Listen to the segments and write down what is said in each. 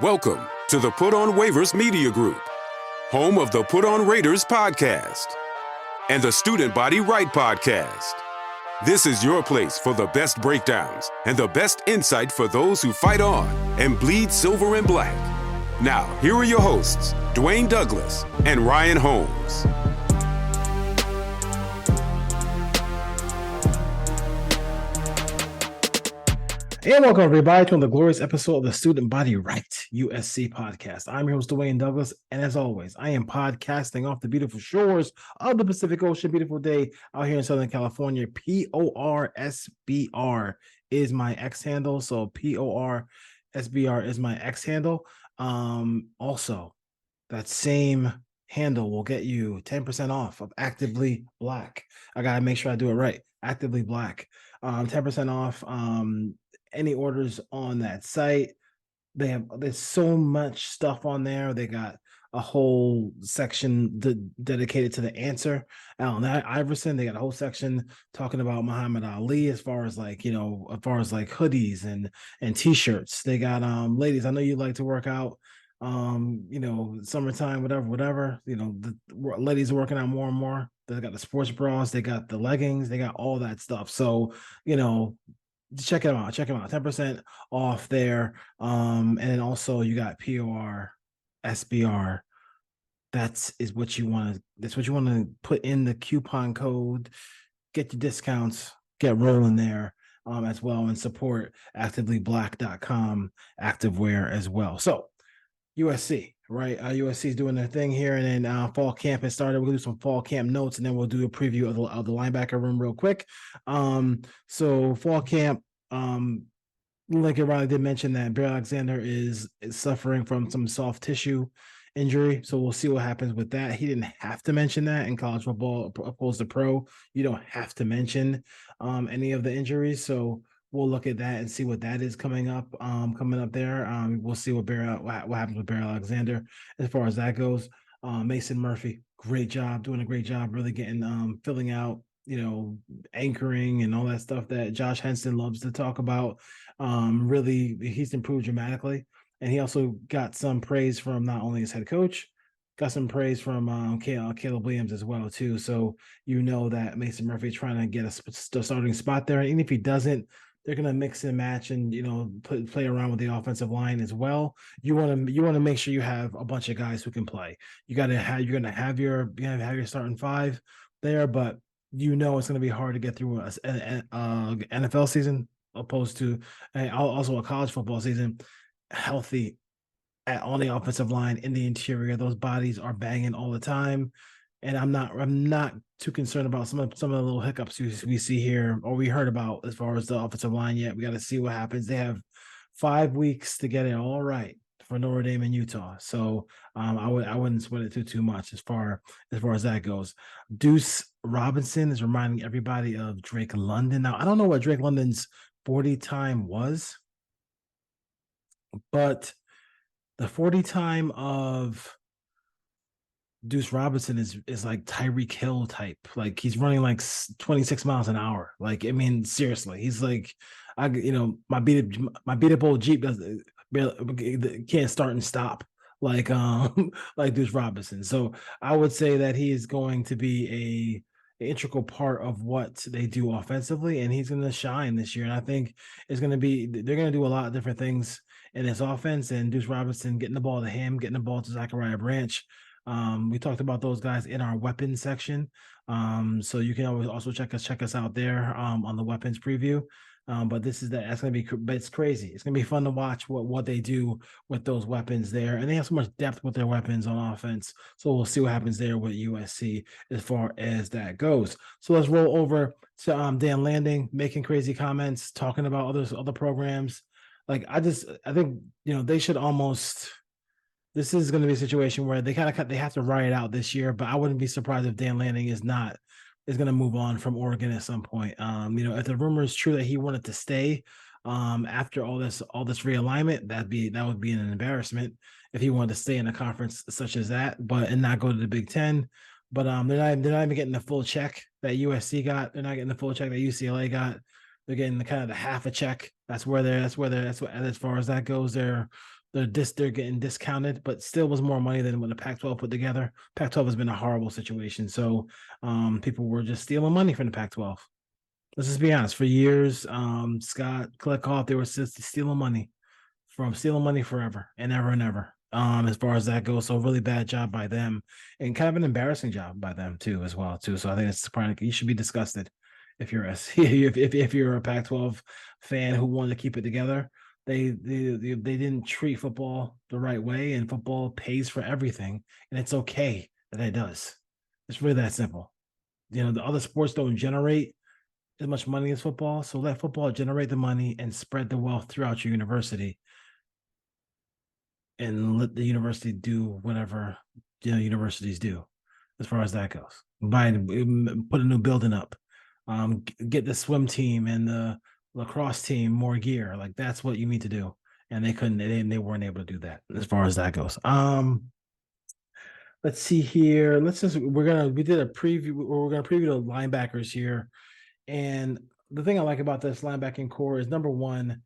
Welcome to the Put on Waivers Media Group, home of the Put on Raiders podcast and the Student Body Right podcast. This is your place for the best breakdowns and the best insight for those who fight on and bleed silver and black. Now, here are your hosts, Dwayne Douglas and Ryan Holmes. And welcome everybody to the glorious episode of the Student Body Right USC podcast. I'm your host, Dwayne Douglas, and as always, I am podcasting off the beautiful shores of the Pacific Ocean. Beautiful day out here in Southern California. PORSBR is my X handle, so PORSBR is my X handle. Also, that same handle will get you 10% off of Actively Black. I gotta make sure I do it right. Actively Black, 10% off. Any orders on that site. There's so much stuff on there. They got a whole section dedicated to the answer. Allen Iverson, they got a whole section talking about Muhammad Ali as far as hoodies and t-shirts. They got ladies, I know you like to work out, summertime, whatever. The ladies are working out more and more. They got the sports bras, they got the leggings, they got all that stuff. So, check them out. 10% off there. And then also you got POR SBR. That's what you want to put in the coupon code, get your discounts, get rolling there as well, and support activelyblack.com activewear as well. So USC, right? USC is doing their thing here, and then fall camp has started. We'll do some fall camp notes, and then we'll do a preview of the linebacker room real quick. So fall camp, like Riley did mention that Bear Alexander is suffering from some soft tissue injury, so we'll see what happens with that. He didn't have to mention that in college football opposed to pro. You don't have to mention any of the injuries, so we'll look at that and see what that is coming up there. We'll see what happens with Bear Alexander as far as that goes. Mason Murphy, doing a great job, really getting filling out, anchoring and all that stuff that Josh Henson loves to talk about. Really, he's improved dramatically, and he also got some praise from not only his head coach, got some praise from Caleb Williams as well too. So that Mason Murphy is trying to get a starting spot there, and even if he doesn't, they're going to mix and match and, play around with the offensive line as well. You want to make sure you have a bunch of guys who can play. You're going to have your starting five there, but it's going to be hard to get through an NFL season opposed to also a college football season healthy on the offensive line in the interior. Those bodies are banging all the time. And I'm not too concerned about some of the little hiccups we see here or we heard about as far as the offensive line yet. We got to see what happens. They have 5 weeks to get it all right for Notre Dame and Utah. So I wouldn't sweat it too much as far as that goes. Deuce Robinson is reminding everybody of Drake London. Now, I don't know what Drake London's 40 time was, but the 40 time of Deuce Robinson is like Tyreek Hill type. Like he's running like 26 miles an hour. Like, I mean, seriously, he's like, my beat up old Jeep can't start and stop like like Deuce Robinson. So I would say that he is going to be an integral part of what they do offensively, and he's going to shine this year. And I think they're going to do a lot of different things in this offense. And Deuce Robinson getting the ball to him, getting the ball to Zachariah Branch. We talked about those guys in our weapons section. So you can always also check us out there on the weapons preview. But it's crazy. It's gonna be fun to watch what they do with those weapons there, and they have so much depth with their weapons on offense. So we'll see what happens there with USC as far as that goes. So let's roll over to Dan Landing making crazy comments, talking about other programs. Like I think they should almost. This is going to be a situation where they have to ride it out this year, but I wouldn't be surprised if Dan Lanning is going to move on from Oregon at some point. If the rumor is true that he wanted to stay after all this realignment, that would be an embarrassment if he wanted to stay in a conference such as that, and not go to the Big Ten. But they're not even getting the full check that USC got. They're not getting the full check that UCLA got. They're getting the half a check. That's where as far as that goes, they're they're getting discounted, but still was more money than what the Pac-12 put together. Pac-12 has been a horrible situation, so people were just stealing money from the Pac-12. Let's just be honest. For years, Scott Klickoff, they were just stealing money forever and ever and ever. As far as that goes, so really bad job by them, and kind of an embarrassing job by them too, as well too. So I think it's probably you should be disgusted if you're if you're a Pac-12 fan who wanted to keep it together. They didn't treat football the right way, and football pays for everything, and it's okay that it does. It's really that simple. The other sports don't generate as much money as football, so let football generate the money and spread the wealth throughout your university, and let the university do whatever universities do, as far as that goes. Put a new building up, get the swim team and the lacrosse team more gear. Like that's what you need to do, and they couldn't. They weren't able to do that as far as that goes. Let's see here. We did a preview. We're gonna preview the linebackers here, and the thing I like about this linebacking core is number one,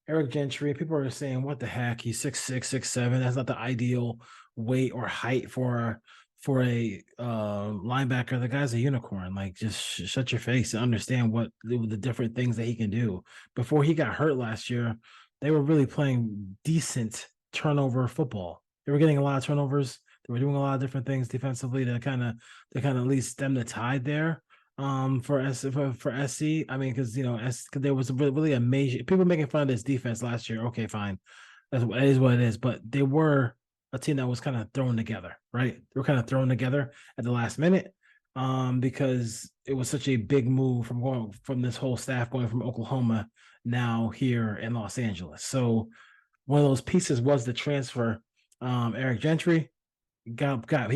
Eric Gentry. People are saying, "What the heck? He's 6'6", 6'7". That's not the ideal weight or height for a linebacker. The guy's a unicorn. Like, just shut your face and understand what the different things that he can do. Before he got hurt last year, they were really playing decent turnover football. They were getting a lot of turnovers. They were doing a lot of different things defensively to kind of at least stem the tide there. For SC, I mean, because cause there was really a major people making fun of this defense last year. Okay, fine, it is what it is. But they were a team that was kind of thrown together, right? They were kind of thrown together at the last minute, because it was such a big move from this whole staff going from Oklahoma now here in Los Angeles. So one of those pieces was the transfer. Eric Gentry he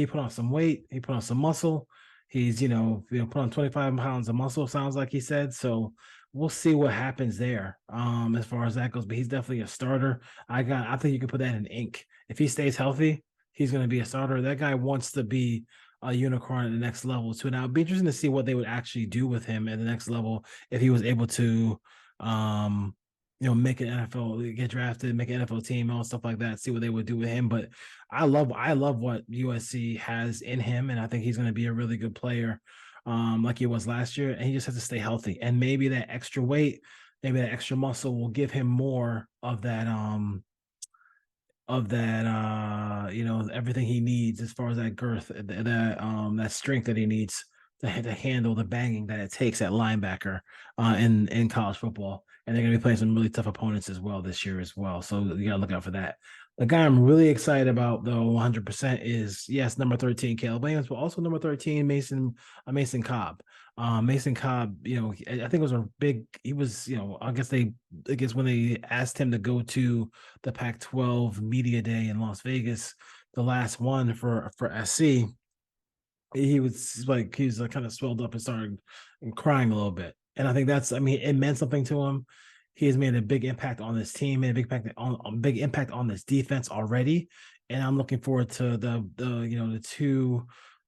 put on some weight, he put on some muscle. He's put on 25 pounds of muscle, sounds like he said. So we'll see what happens there, as far as that goes. But he's definitely a starter. I think you can put that in ink. If he stays healthy, he's going to be a starter. That guy wants to be a unicorn at the next level too. Now it'd be interesting to see what they would actually do with him at the next level if he was able to make an NFL, get drafted, make an NFL team, all stuff like that, see what they would do with him. But I love what USC has in him, and I think he's going to be a really good player, like he was last year. And he just has to stay healthy, and maybe that extra weight, maybe that extra muscle will give him more of that everything he needs as far as that girth, that strength that he needs to handle the banging that it takes at linebacker in college football. And they're going to be playing some really tough opponents as well this year as well. So you got to look out for that. The guy I'm really excited about, though, 100% is, yes, number 13, Caleb Williams, but also number 13, Mason Cobb. Mason Cobb, I think it was he was, I guess when they asked him to go to the Pac-12 media day in Las Vegas, the last one for SC, he was kind of swelled up and started crying a little bit. And I think it meant something to him. He has made a big impact on this team, made a big impact on this defense already. And I'm looking forward to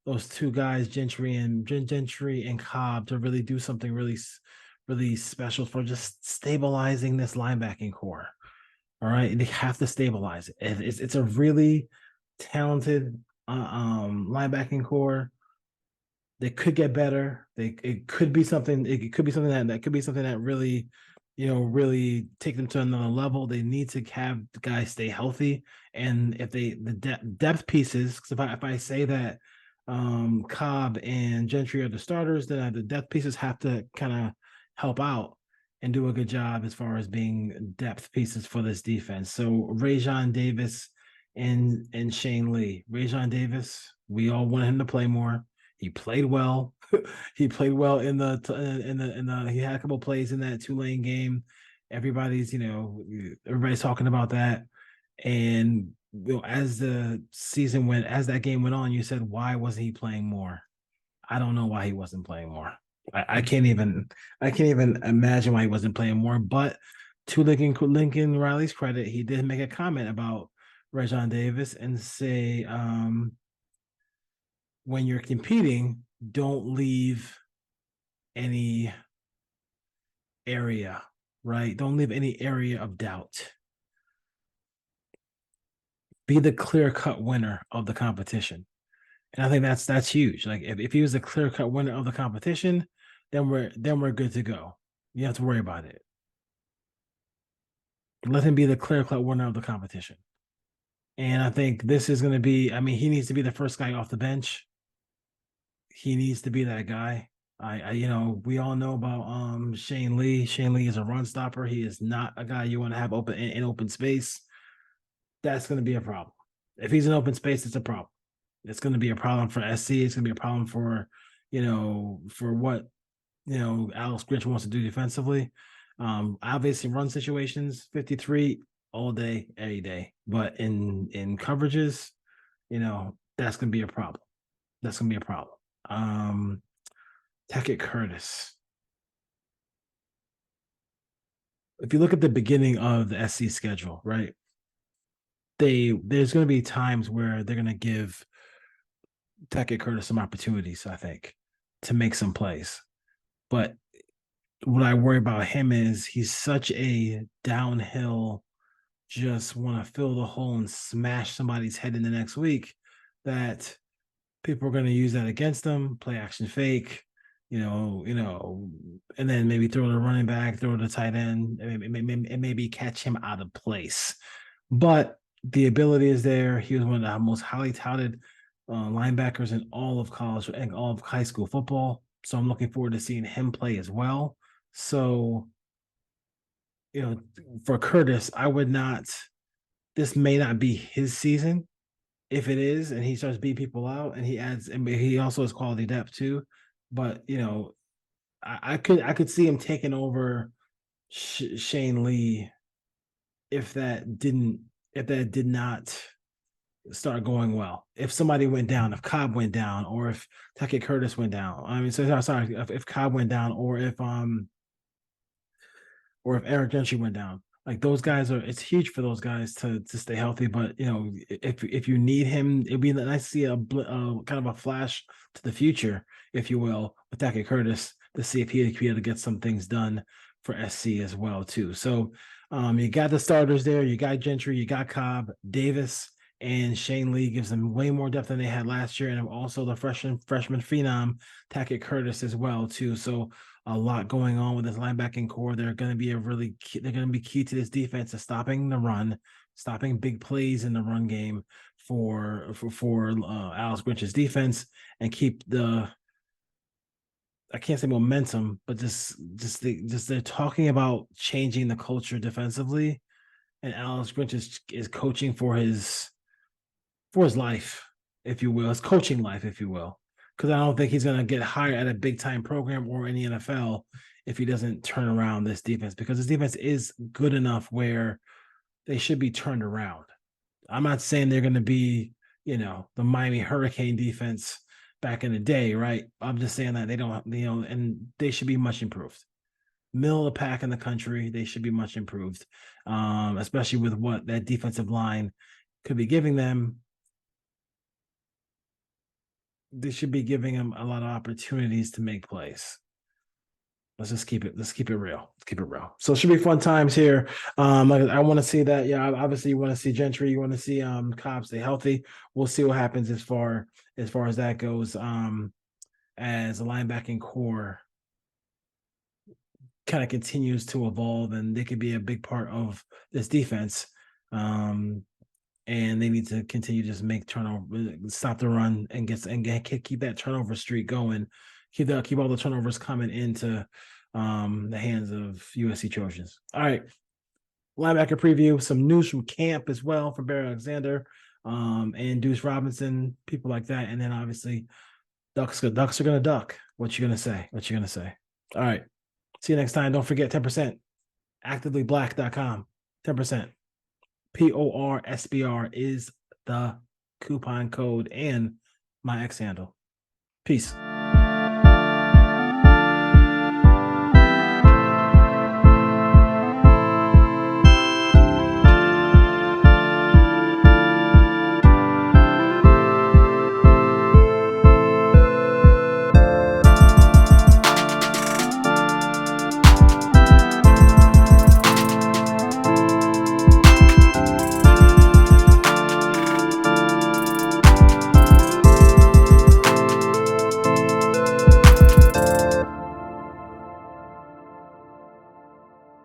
those two guys, Gentry and Cobb, to really do something really, really special for just stabilizing this linebacking core. All right. They have to stabilize it. It's a really talented linebacking core. They could get better. It could be something that really, really take them to another level. They need to have the guys stay healthy. And if the depth pieces, because if I say that Cobb and Gentry are the starters, then the depth pieces have to kind of help out and do a good job as far as being depth pieces for this defense. So Rajon Davis and Shane Lee. Rajon Davis, we all wanted him to play more. He played well. He played well in the he had a couple plays in that Tulane game. Everybody's talking about that. And as that game went on, you said, why wasn't he playing more? I don't know why he wasn't playing more. I can't even imagine why he wasn't playing more. But to Lincoln Riley's credit, he did make a comment about Rajon Davis and say, when you're competing, don't leave any area, right? Don't leave any area of doubt. be the clear-cut winner of the competition. And I think that's huge. Like if he was the clear-cut winner of the competition, then we're good to go. You don't have to worry about it. Let him be the clear-cut winner of the competition. And I think this is going to be, I mean, he needs to be the first guy off the bench. He needs to be that guy. We all know about Shane Lee. Shane Lee is a run stopper. He is not a guy you want to have open in open space. That's going to be a problem. If he's in open space, it's a problem. It's going to be a problem for SC. It's going to be a problem for, for what, Alex Grinch wants to do defensively. Obviously run situations, 53 all day, every day. But in coverages, that's going to be a problem. That's going to be a problem. Tackett Curtis. If you look at the beginning of the SC schedule, right? There's going to be times where they're going to give Tackett Curtis some opportunities, I think, to make some plays. But what I worry about him is he's such a downhill, just want to fill the hole and smash somebody's head in the next week, that people are going to use that against him, play action fake, and then maybe throw the running back, throw the tight end, and maybe catch him out of place. But the ability is there. He was one of the most highly touted linebackers in all of college and all of high school football. So I'm looking forward to seeing him play as well. So, for Curtis, I would not, this may not be his season. If it is, and he starts beating people out and he also has quality depth too. But, I could see him taking over Shane Lee if that did not start going well. If somebody went down, if Cobb went down, or if Tackett Curtis went down. I mean, sorry, if Cobb went down, or if Eric Gentry went down. Like those guys it's huge for those guys to stay healthy. But if you need him, it'd be nice to see a kind of a flash to the future, if you will, with Tackett Curtis to see if he'd be able to get some things done for SC as well too. So you got the starters there. You got Gentry, you got Cobb, Davis, and Shane Lee gives them way more depth than they had last year, and also the freshman phenom Tackett Curtis as well too. So a lot going on with this linebacking core. They're going to be key to this defense of stopping the run, stopping big plays in the run game for Alex Grinch's defense, and keep the, I can't say momentum, but just they're talking about changing the culture defensively, and Alex Grinch is coaching for his life, if you will, his coaching life, if you will. Because I don't think he's going to get hired at a big time program or in the NFL if he doesn't turn around this defense, because this defense is good enough where they should be turned around. I'm not saying they're going to be, the Miami Hurricane defense back in the day, right? I'm just saying that they don't, and they should be much improved. Middle of the pack in the country, they should be much improved, especially with what that defensive line could be giving them. They should be giving him a lot of opportunities to make plays. Let's keep it real. Let's keep it real. So it should be fun times here. I want to see that. Yeah, obviously you want to see Gentry, you want to see Cobb stay healthy. We'll see what happens as far as that goes. As the linebacking core kind of continues to evolve, and they could be a big part of this defense. And they need to continue to just make turnover, stop the run, and keep that turnover streak going. Keep all the turnovers coming into the hands of USC Trojans. All right, linebacker preview. Some news from camp as well from Barry Alexander, and Deuce Robinson, people like that. And then obviously, Ducks are gonna duck. What you gonna say? All right. See you next time. Don't forget 10%. ActivelyBlack.com. 10%. PORSBR is the coupon code and my X handle. Peace.